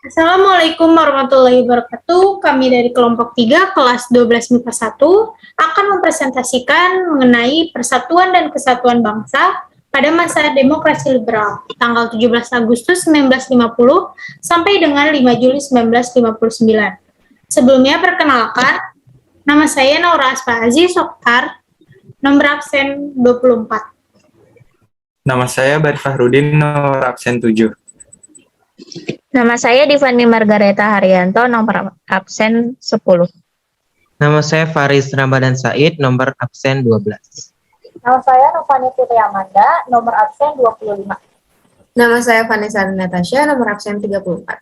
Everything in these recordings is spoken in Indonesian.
Assalamualaikum warahmatullahi wabarakatuh. Kami dari kelompok 3 kelas 12 MIPA 1 akan mempresentasikan mengenai persatuan dan kesatuan bangsa pada masa demokrasi liberal, tanggal 17 Agustus 1950 sampai dengan 5 Juli 1959. Sebelumnya perkenalkan, nama saya Naura Asfa Aziz Oktar, nomor absen 24. Nama saya Bari Fahrudin, nomor absen 7. Nama saya Divani Margareta Haryanto, nomor absen 10. Nama saya Faris Ramadan Said, nomor absen 12. Nama saya Novani Putri Amanda, nomor absen 25. Nama saya Vanessa Natasha, nomor absen 34.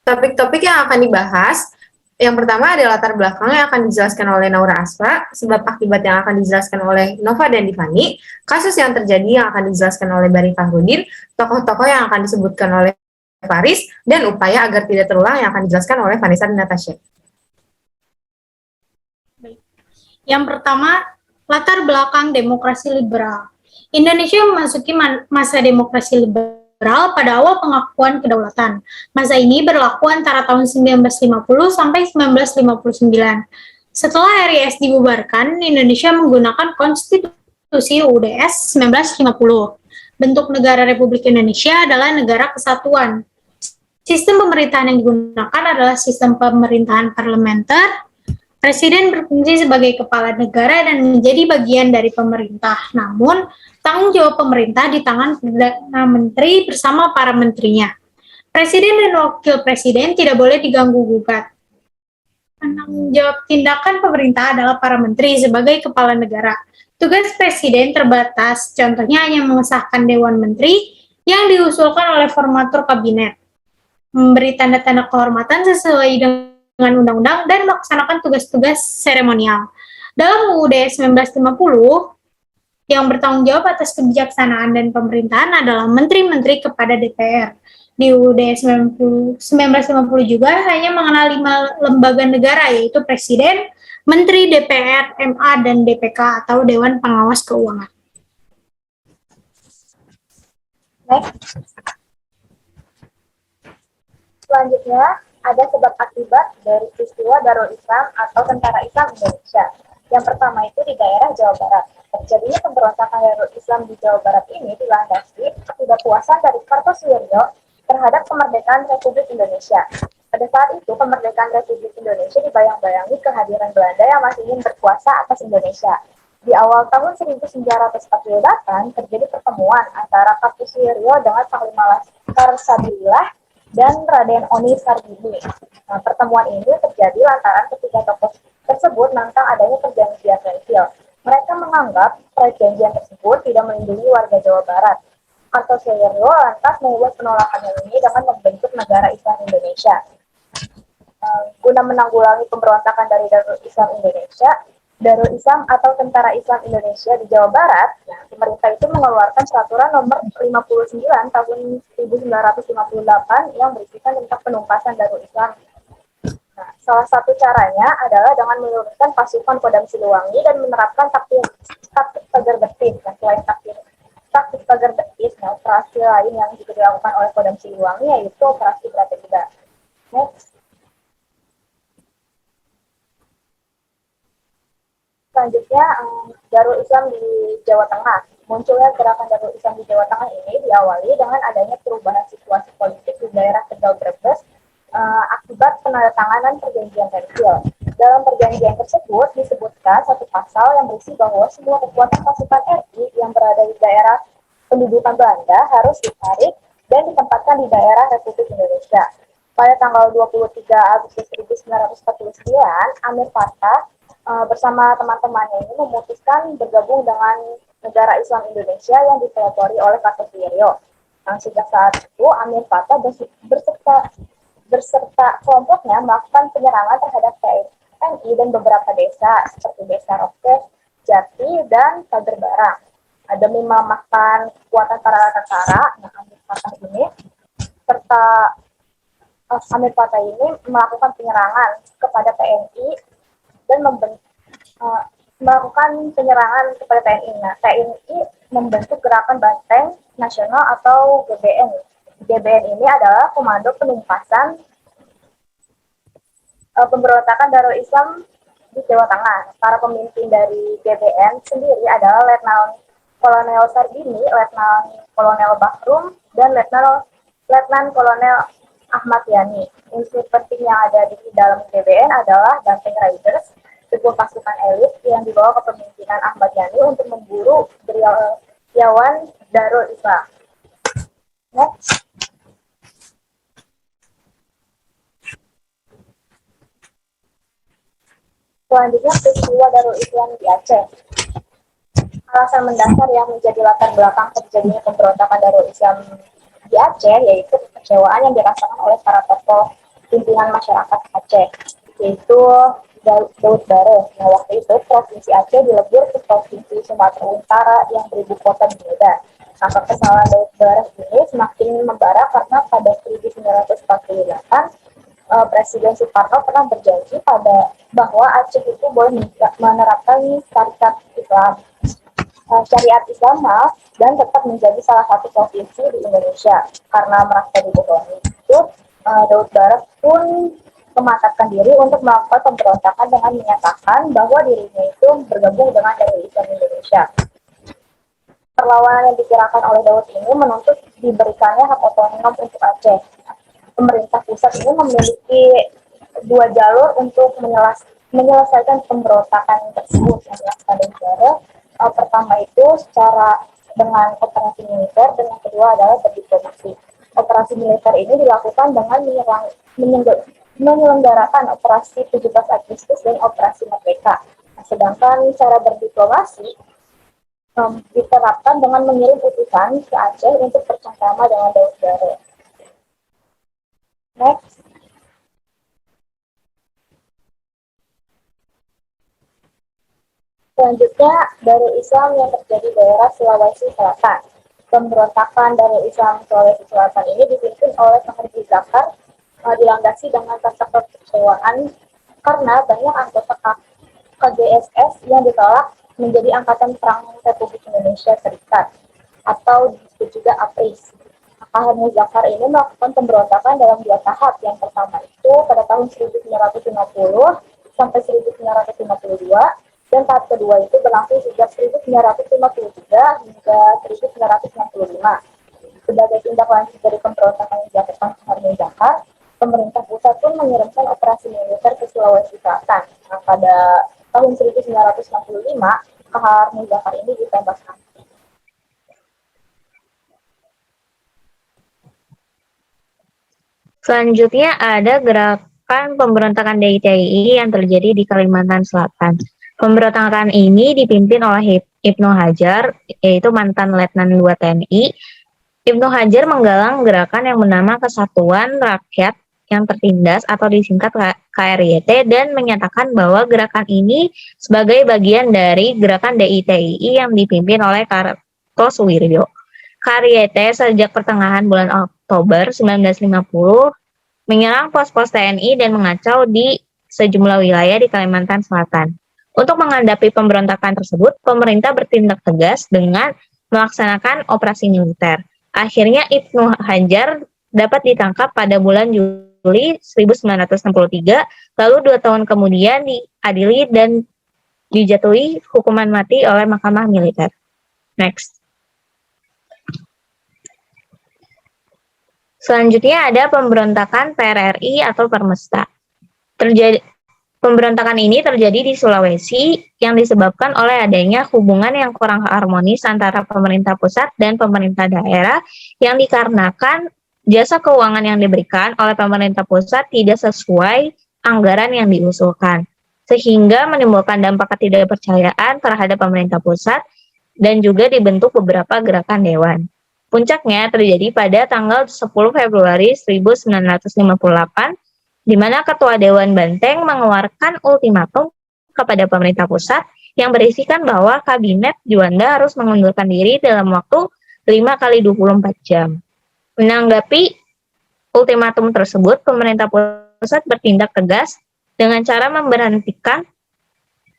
Topik-topik yang akan dibahas, yang pertama adalah latar belakang yang akan dijelaskan oleh Naura Asfa, sebab akibat yang akan dijelaskan oleh Nova dan Divani, kasus yang terjadi yang akan dijelaskan oleh Bari Fahrudin, tokoh-tokoh yang akan disebutkan oleh Faris, dan upaya agar tidak terulang yang akan dijelaskan oleh Vanessa dan Natasha. Yang pertama, latar belakang demokrasi liberal. Indonesia memasuki masa demokrasi liberal pada awal pengakuan kedaulatan. Masa ini berlaku antara tahun 1950 sampai 1959. Setelah RIS dibubarkan, Indonesia menggunakan Konstitusi UUD 1950. Bentuk negara Republik Indonesia adalah negara kesatuan. Sistem pemerintahan yang digunakan adalah sistem pemerintahan parlementer. Presiden berfungsi sebagai kepala negara dan menjadi bagian dari pemerintah. Namun, tanggung jawab pemerintah di tangan Perdana Menteri bersama para menterinya. Presiden dan wakil presiden tidak boleh diganggu-gugat. Penanggung jawab tindakan pemerintah adalah para menteri sebagai kepala negara. Tugas presiden terbatas, contohnya hanya mengesahkan Dewan Menteri yang diusulkan oleh formatur kabinet, memberi tanda-tanda kehormatan sesuai dengan undang-undang dan melaksanakan tugas-tugas seremonial. Dalam UUD 1950, yang bertanggung jawab atas kebijaksanaan dan pemerintahan adalah menteri-menteri kepada DPR. Di UUD 1950 juga hanya mengenal 5 lembaga negara, yaitu Presiden, Menteri, DPR, MA, dan DPK atau Dewan Pengawas Keuangan. Next. Selanjutnya, ada sebab akibat dari peristiwa Darul Islam atau Tentara Islam Indonesia. Yang pertama itu di daerah Jawa Barat. Terjadinya pemberontakan Darul Islam di Jawa Barat ini dilandasi ketidakpuasan dari Kartosuwiryo terhadap kemerdekaan Republik Indonesia. Pada saat itu, kemerdekaan Republik Indonesia dibayang-bayangi kehadiran Belanda yang masih ingin berkuasa atas Indonesia. Di awal tahun 1948, terjadi pertemuan antara Kartosuwiryo dengan Panglima Laskar Sabilillah dan Raden Oni Sarbini. Nah, pertemuan ini terjadi lantaran ketiga tokoh tersebut menentang adanya perjanjian Renville. Mereka menganggap perjanjian tersebut tidak melindungi warga Jawa Barat. Kartosuwiryo lantas membuat penolakan ini dengan membentuk Negara Islam Indonesia. Guna menanggulangi pemberontakan dari Darul Islam Indonesia, Darul Islam atau Tentara Islam Indonesia di Jawa Barat, pemerintah itu mengeluarkan peraturan nomor 59 tahun 1958 yang berisikan tentang penumpasan Darul Islam. Nah, salah satu caranya adalah dengan menurunkan pasukan Kodam Siliwangi dan menerapkan taktik pagar betis. Nah, selain taktik pagar betis, nah, operasi lain yang juga dilakukan oleh Kodam Siliwangi yaitu operasi Bratagida. Next. Selanjutnya, Darul Islam di Jawa Tengah. Munculnya gerakan Darul Islam di Jawa Tengah ini diawali dengan adanya perubahan situasi politik di daerah Tegal Brebes akibat penandatanganan perjanjian Renville. Dalam perjanjian tersebut disebutkan satu pasal yang berisi bahwa semua kekuatan pasukan RI yang berada di daerah pendudukan Belanda harus ditarik dan ditempatkan di daerah Republik Indonesia. Pada tanggal 23 Agustus 1949, Amir Fattah bersama teman-temannya ini memutuskan bergabung dengan Negara Islam Indonesia yang dipelopori oleh Kartosuwiryo. Nah, sejak saat itu Amir Fattah berserta kelompoknya melakukan penyerangan terhadap TNI dan beberapa desa seperti Desa Roke, Jati, dan Pager Barang. Demi melemahkan kekuatan para tentara, Amir Fattah ini melakukan penyerangan kepada TNI dan melakukan penyerangan kepada TNI. Nah, TNI membentuk Gerakan Banteng Nasional atau GBN. GBN ini adalah Komando Penumpasan Pemberontakan Darul Islam di Jawa Tengah. Para pemimpin dari GBN sendiri adalah Letnan Kolonel Sarbini, Letnan Kolonel Bahrum, dan Letnan Kolonel Ahmad Yani. Unsur penting yang ada di dalam GBN adalah Banteng Riders, sebuah pasukan elit yang dibawa kepemimpinan Ahmad Yani untuk memburu gerilyawan Darul Islam. Next. Selanjutnya peristiwa Darul Islam di Aceh. Alasan mendasar yang menjadi latar belakang terjadinya pemberontakan Darul Islam di Aceh yaitu kekecewaan yang dirasakan oleh para tokoh pimpinan masyarakat Aceh, yaitu Daud Barre. Nah, waktu itu Provinsi Aceh dilebur ke Provinsi Sumatera Utara yang beribu kota di Medan. Nah, kekesalan Daud Barre ini semakin membara karena pada 1948 Presiden Soekarno pernah berjanji bahwa Aceh itu boleh menerapkan syariat Islam dan tetap menjadi salah satu provinsi di Indonesia. Karena merasa dibohongi itu, Daud Barre pun mematapkan diri untuk melakukan pemberontakan dengan menyatakan bahwa dirinya itu bergabung dengan Darul Islam Indonesia. Perlawanan yang dikirakan oleh Daud ini menuntut diberikannya hak otonom untuk Aceh. Pemerintah pusat ini memiliki dua jalur untuk menyelesaikan pemberontakan tersebut yang dilakukan negara. Pertama itu secara dengan operasi militer, dan yang kedua adalah berdiplomasi. Operasi militer ini dilakukan dengan menyelenggarakan operasi 17 Agustus dan operasi Merdeka. Nah, sedangkan cara berdiplomasi diterapkan dengan mengirim utusan ke Aceh untuk bercengkrama dengan Daud Barre. Next. Selanjutnya, Darul Islam yang terjadi di daerah Sulawesi Selatan. Pemberontakan Darul Islam Sulawesi Selatan ini dipimpin oleh Fahrudin Zakar, dilandasi dengan rasa kekecewaan karena banyak anggota KGSS yang ditolak menjadi Angkatan Perang Republik Indonesia Serikat atau disebut juga APRIS. Fahrudin Zakar ini melakukan pemberontakan dalam dua tahap. Yang pertama itu pada tahun 1950 sampai 1952, dan tahap kedua itu berlangsung sejak 1953 hingga 1965. Sebagai tindak lanjut dari pemberontakan yang dilakukan Fahrudin Zakar, pemerintah pusat pun mengirimkan operasi militer ke Sulawesi Selatan. Nah, pada tahun 1965, Fahrudin Zakar ini ditembak mati. Selanjutnya ada gerakan pemberontakan DITII yang terjadi di Kalimantan Selatan. Pemberontakan ini dipimpin oleh Ibnu Hajar, yaitu mantan Letnan II TNI. Ibnu Hajar menggalang gerakan yang bernama Kesatuan Rakyat yang Tertindas atau disingkat KRYT, dan menyatakan bahwa gerakan ini sebagai bagian dari gerakan DITII yang dipimpin oleh Kartosuwiryo. KRYT sejak pertengahan bulan Oktober 1950 menyerang pos-pos TNI dan mengacau di sejumlah wilayah di Kalimantan Selatan. Untuk menghadapi pemberontakan tersebut, pemerintah bertindak tegas dengan melaksanakan operasi militer. Akhirnya Ibnu Hajar dapat ditangkap pada bulan Juli 1963, lalu 2 tahun kemudian diadili dan dijatuhi hukuman mati oleh Mahkamah Militer. Next. Selanjutnya ada pemberontakan PRRI atau Permesta. Pemberontakan ini terjadi di Sulawesi yang disebabkan oleh adanya hubungan yang kurang harmonis antara pemerintah pusat dan pemerintah daerah yang dikarenakan jasa keuangan yang diberikan oleh pemerintah pusat tidak sesuai anggaran yang diusulkan, sehingga menimbulkan dampak ketidakpercayaan terhadap pemerintah pusat dan juga dibentuk beberapa gerakan dewan. Puncaknya terjadi pada tanggal 10 Februari 1958, di mana Ketua Dewan Banteng mengeluarkan ultimatum kepada pemerintah pusat yang berisikan bahwa Kabinet Juanda harus mengundurkan diri dalam waktu 5x24 jam. Menanggapi ultimatum tersebut, pemerintah pusat bertindak tegas dengan cara memberhentikan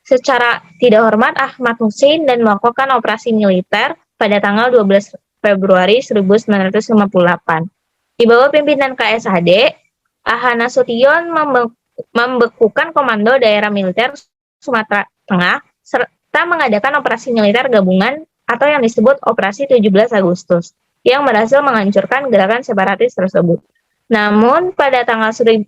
secara tidak hormat Ahmad Hussein dan melakukan operasi militer pada tanggal 12 Februari 1958. Di bawah pimpinan KSHD, Ahana Sution membekukan Komando Daerah Militer Sumatera Tengah serta mengadakan operasi militer gabungan atau yang disebut Operasi 17 Agustus yang berhasil menghancurkan gerakan separatis tersebut. Namun pada tanggal 15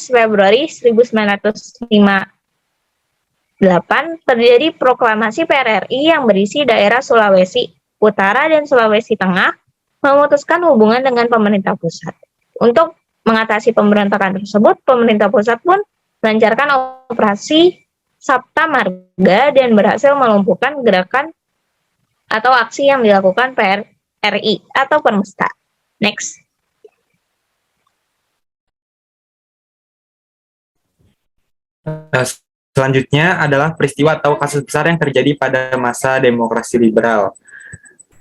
Februari 1958 terjadi proklamasi PRRI yang berisi daerah Sulawesi Utara dan Sulawesi Tengah memutuskan hubungan dengan pemerintah pusat. Untuk mengatasi pemberontakan tersebut, pemerintah pusat pun melancarkan operasi Sabta Marga dan berhasil melumpuhkan gerakan atau aksi yang dilakukan PRRI atau Permesta. Next. Selanjutnya adalah peristiwa atau kasus besar yang terjadi pada masa demokrasi liberal.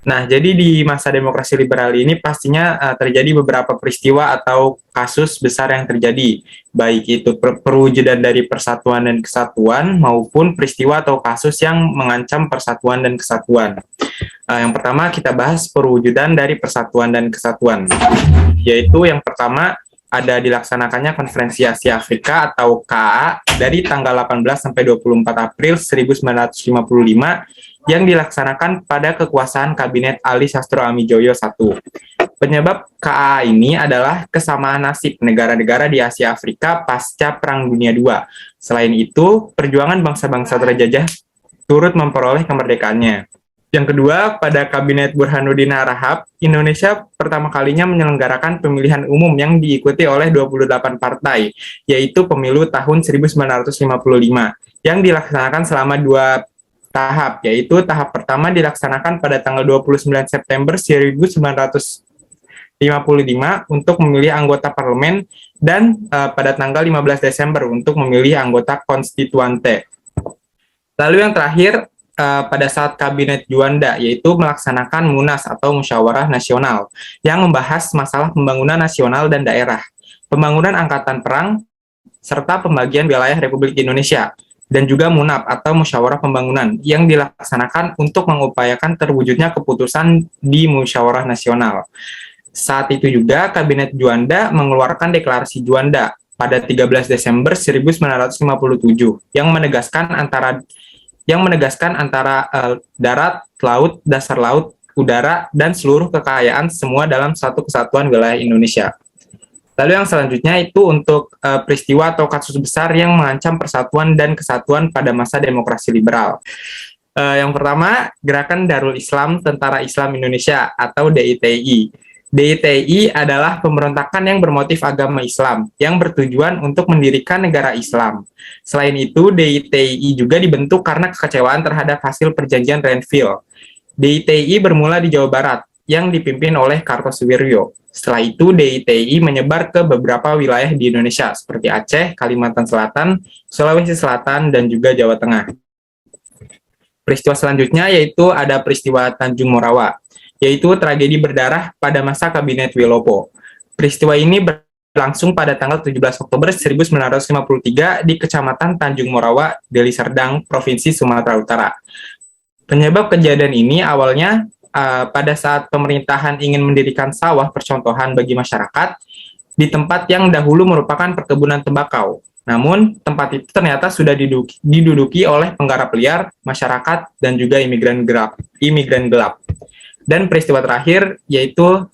Nah, jadi di masa demokrasi liberal ini pastinya terjadi beberapa peristiwa atau kasus besar yang terjadi, baik itu perwujudan dari persatuan dan kesatuan maupun peristiwa atau kasus yang mengancam persatuan dan kesatuan. Yang pertama kita bahas perwujudan dari persatuan dan kesatuan, yaitu yang pertama ada dilaksanakannya Konferensi Asia Afrika atau KAA dari tanggal 18 sampai 24 April 1955 yang dilaksanakan pada kekuasaan Kabinet Ali Sastro Amijoyo I. Penyebab KAA ini adalah kesamaan nasib negara-negara di Asia Afrika pasca Perang Dunia II. Selain itu, perjuangan bangsa-bangsa terjajah turut memperoleh kemerdekaannya. Yang kedua, pada Kabinet Burhanuddin Harahap, Indonesia pertama kalinya menyelenggarakan pemilihan umum yang diikuti oleh 28 partai, yaitu pemilu tahun 1955, yang dilaksanakan selama 2 tahap, yaitu tahap pertama dilaksanakan pada tanggal 29 September 1955 untuk memilih anggota parlemen dan pada tanggal 15 Desember untuk memilih anggota konstituante. Lalu yang terakhir, pada saat Kabinet Juanda, yaitu melaksanakan Munas atau Musyawarah Nasional yang membahas masalah pembangunan nasional dan daerah, pembangunan angkatan perang, serta pembagian wilayah Republik Indonesia, dan juga Munap atau Musyawarah Pembangunan yang dilaksanakan untuk mengupayakan terwujudnya keputusan di Musyawarah Nasional. Saat itu juga Kabinet Juanda mengeluarkan Deklarasi Juanda pada 13 Desember 1957 yang menegaskan antara darat, laut, dasar laut, udara, dan seluruh kekayaan semua dalam satu kesatuan wilayah Indonesia. Lalu yang selanjutnya itu untuk peristiwa atau kasus besar yang mengancam persatuan dan kesatuan pada masa demokrasi liberal. Yang pertama, Gerakan Darul Islam Tentara Islam Indonesia atau DITI. DITI adalah pemberontakan yang bermotif agama Islam yang bertujuan untuk mendirikan negara Islam. Selain itu, DITI juga dibentuk karena kekecewaan terhadap hasil perjanjian Renville. DITI bermula di Jawa Barat yang dipimpin oleh Kartosuwiryo. Setelah itu, DITI menyebar ke beberapa wilayah di Indonesia seperti Aceh, Kalimantan Selatan, Sulawesi Selatan, dan juga Jawa Tengah. Peristiwa selanjutnya yaitu ada peristiwa Tanjung Morawa, yaitu tragedi berdarah pada masa Kabinet Wilopo. Peristiwa ini berlangsung pada tanggal 17 Oktober 1953 di Kecamatan Tanjung Morawa, Deli Serdang, Provinsi Sumatera Utara. Penyebab kejadian ini awalnya pada saat pemerintahan ingin mendirikan sawah percontohan bagi masyarakat di tempat yang dahulu merupakan perkebunan tembakau. Namun, tempat itu ternyata sudah diduduki oleh penggarap liar, masyarakat, dan juga imigran gelap. Dan peristiwa terakhir yaitu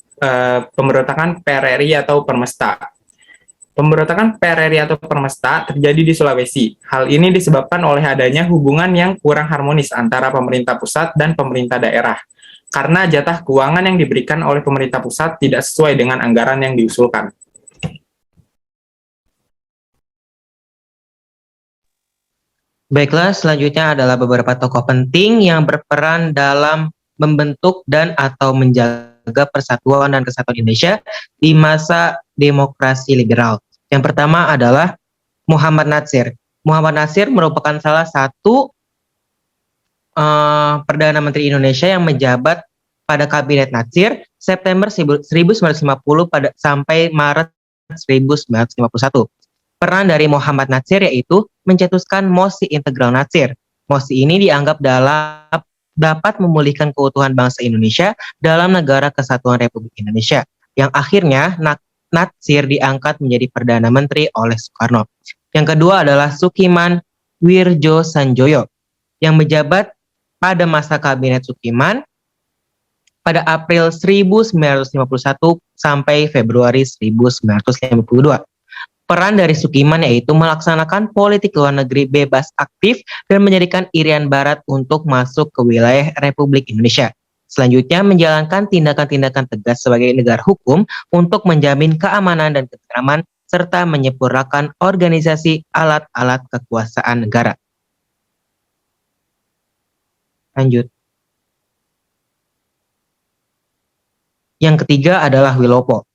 pemberontakan PRRI atau Permesta. Pemberontakan PRRI atau Permesta terjadi di Sulawesi. Hal ini disebabkan oleh adanya hubungan yang kurang harmonis antara pemerintah pusat dan pemerintah daerah, karena jatah keuangan yang diberikan oleh pemerintah pusat tidak sesuai dengan anggaran yang diusulkan. Baiklah, selanjutnya adalah beberapa tokoh penting yang berperan dalam membentuk dan atau menjaga persatuan dan kesatuan Indonesia di masa demokrasi liberal. Yang pertama adalah Muhammad Natsir. Muhammad Natsir merupakan salah satu Perdana Menteri Indonesia yang menjabat pada Kabinet Natsir September 1950 sampai Maret 1951. Peran dari Muhammad Natsir yaitu mencetuskan Mosi Integral Natsir. Mosi ini dianggap dapat memulihkan keutuhan bangsa Indonesia dalam Negara Kesatuan Republik Indonesia, yang akhirnya Natsir diangkat menjadi Perdana Menteri oleh Soekarno. Yang kedua adalah Sukiman Wirjo Sanjoyo yang menjabat pada masa Kabinet Sukiman pada April 1951 sampai Februari 1952. Peran dari Sukiman yaitu melaksanakan politik luar negeri bebas aktif dan menjadikan Irian Barat untuk masuk ke wilayah Republik Indonesia. Selanjutnya menjalankan tindakan-tindakan tegas sebagai negara hukum untuk menjamin keamanan dan ketentraman serta menyempurnakan organisasi alat-alat kekuasaan negara. Lanjut. Yang ketiga adalah Wilopo,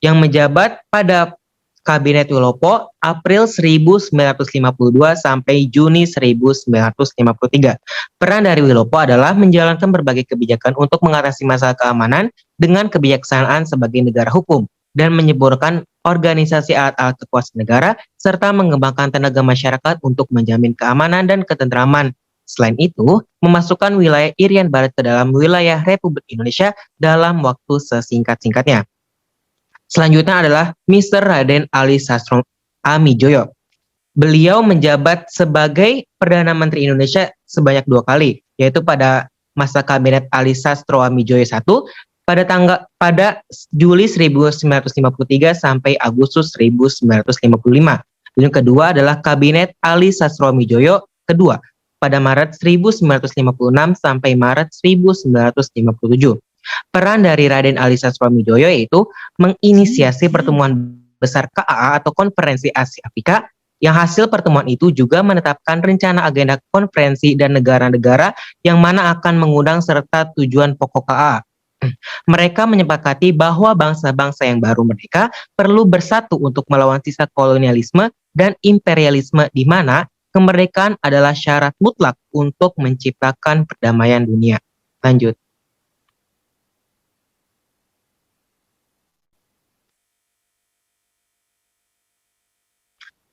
yang menjabat pada Kabinet Wilopo April 1952 sampai Juni 1953. Peran dari Wilopo adalah menjalankan berbagai kebijakan untuk mengatasi masalah keamanan dengan kebijaksanaan sebagai negara hukum dan menyempurnakan organisasi alat-alat kekuasaan negara serta mengembangkan tenaga masyarakat untuk menjamin keamanan dan ketentraman. Selain itu, memasukkan wilayah Irian Barat ke dalam wilayah Republik Indonesia dalam waktu sesingkat-singkatnya. Selanjutnya adalah Mr. Raden Ali Sastro Amijoyo. Beliau menjabat sebagai Perdana Menteri Indonesia sebanyak 2 kali, yaitu pada masa Kabinet Ali Sastro Amijoyo I pada Juli 1953 sampai Agustus 1955. Yang kedua adalah Kabinet Ali Sastro Amijoyo kedua pada Maret 1956 sampai Maret 1957. Peran dari Raden Ali Sastro Amijoyo yaitu menginisiasi pertemuan besar KAA atau Konferensi Asia Afrika, yang hasil pertemuan itu juga menetapkan rencana agenda konferensi dan negara-negara yang mana akan mengundang serta tujuan pokok KAA. Mereka menyepakati bahwa bangsa-bangsa yang baru merdeka perlu bersatu untuk melawan sisa kolonialisme dan imperialisme, di mana kemerdekaan adalah syarat mutlak untuk menciptakan perdamaian dunia. Lanjut.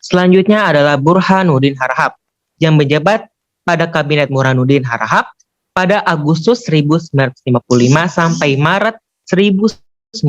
Selanjutnya adalah Burhanuddin Harahap yang menjabat pada Kabinet Burhanuddin Harahap pada Agustus 1955 sampai Maret 1956.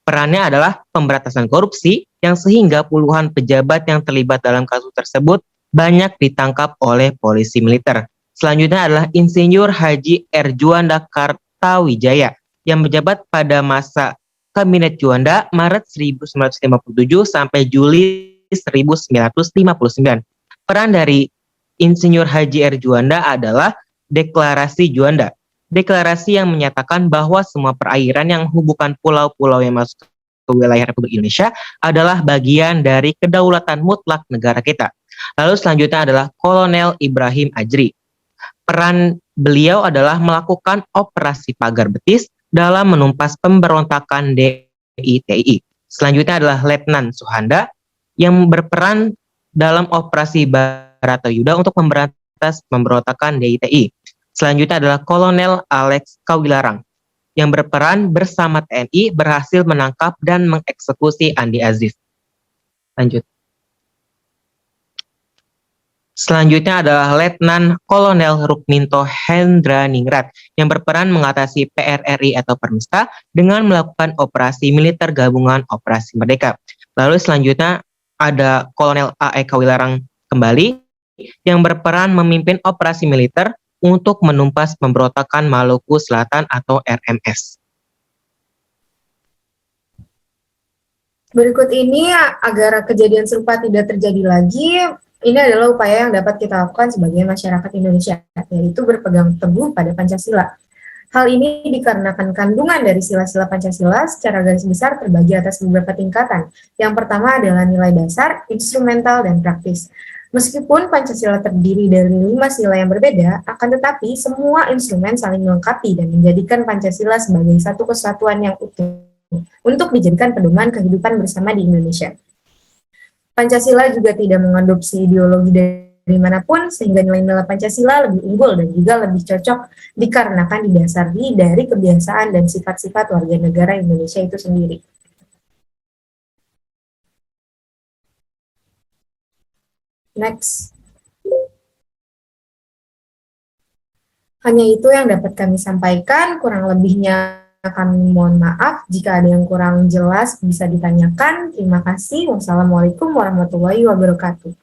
Perannya adalah pemberantasan korupsi yang sehingga puluhan pejabat yang terlibat dalam kasus tersebut banyak ditangkap oleh polisi militer. Selanjutnya adalah Insinyur Haji R. Juanda Kartawijaya yang menjabat pada masa Kabinet Juanda Maret 1957 sampai Juli 1959. Peran dari Insinyur Haji R. Juanda adalah Deklarasi Juanda. Deklarasi yang menyatakan bahwa semua perairan yang menghubungkan pulau-pulau yang masuk ke wilayah Republik Indonesia adalah bagian dari kedaulatan mutlak negara kita. Lalu selanjutnya adalah Kolonel Ibrahim Ajri. Peran beliau adalah melakukan operasi pagar betis dalam menumpas pemberontakan DITI. Selanjutnya adalah Letnan Suhanda yang berperan dalam operasi Baratayuda untuk memberantas pemberontakan DITI. Selanjutnya adalah Kolonel Alex Kawilarang yang berperan bersama TNI berhasil menangkap dan mengeksekusi Andi Azif. Lanjut. Selanjutnya adalah Letnan Kolonel Rukminto Hendra Ningrat yang berperan mengatasi PRRI atau Permesta dengan melakukan operasi militer gabungan Operasi Merdeka. Lalu selanjutnya ada Kolonel A.E. Kawilarang kembali yang berperan memimpin operasi militer untuk menumpas pemberontakan Maluku Selatan atau RMS. Berikut ini agar kejadian serupa tidak terjadi lagi, ini adalah upaya yang dapat kita lakukan sebagai masyarakat Indonesia, yaitu berpegang teguh pada Pancasila. Hal ini dikarenakan kandungan dari sila-sila Pancasila secara garis besar terbagi atas beberapa tingkatan. Yang pertama adalah nilai dasar, instrumental, dan praktis. Meskipun Pancasila terdiri dari 5 sila yang berbeda, akan tetapi semua instrumen saling melengkapi dan menjadikan Pancasila sebagai satu kesatuan yang utuh untuk dijadikan pedoman kehidupan bersama di Indonesia. Pancasila juga tidak mengadopsi ideologi dari manapun, sehingga nilai-nilai Pancasila lebih unggul dan juga lebih cocok dikarenakan didasari dari kebiasaan dan sifat-sifat warga negara Indonesia itu sendiri. Next. Hanya itu yang dapat kami sampaikan, kurang lebihnya kami mohon maaf. Jika ada yang kurang jelas bisa ditanyakan. Terima kasih. Wassalamualaikum warahmatullahi wabarakatuh.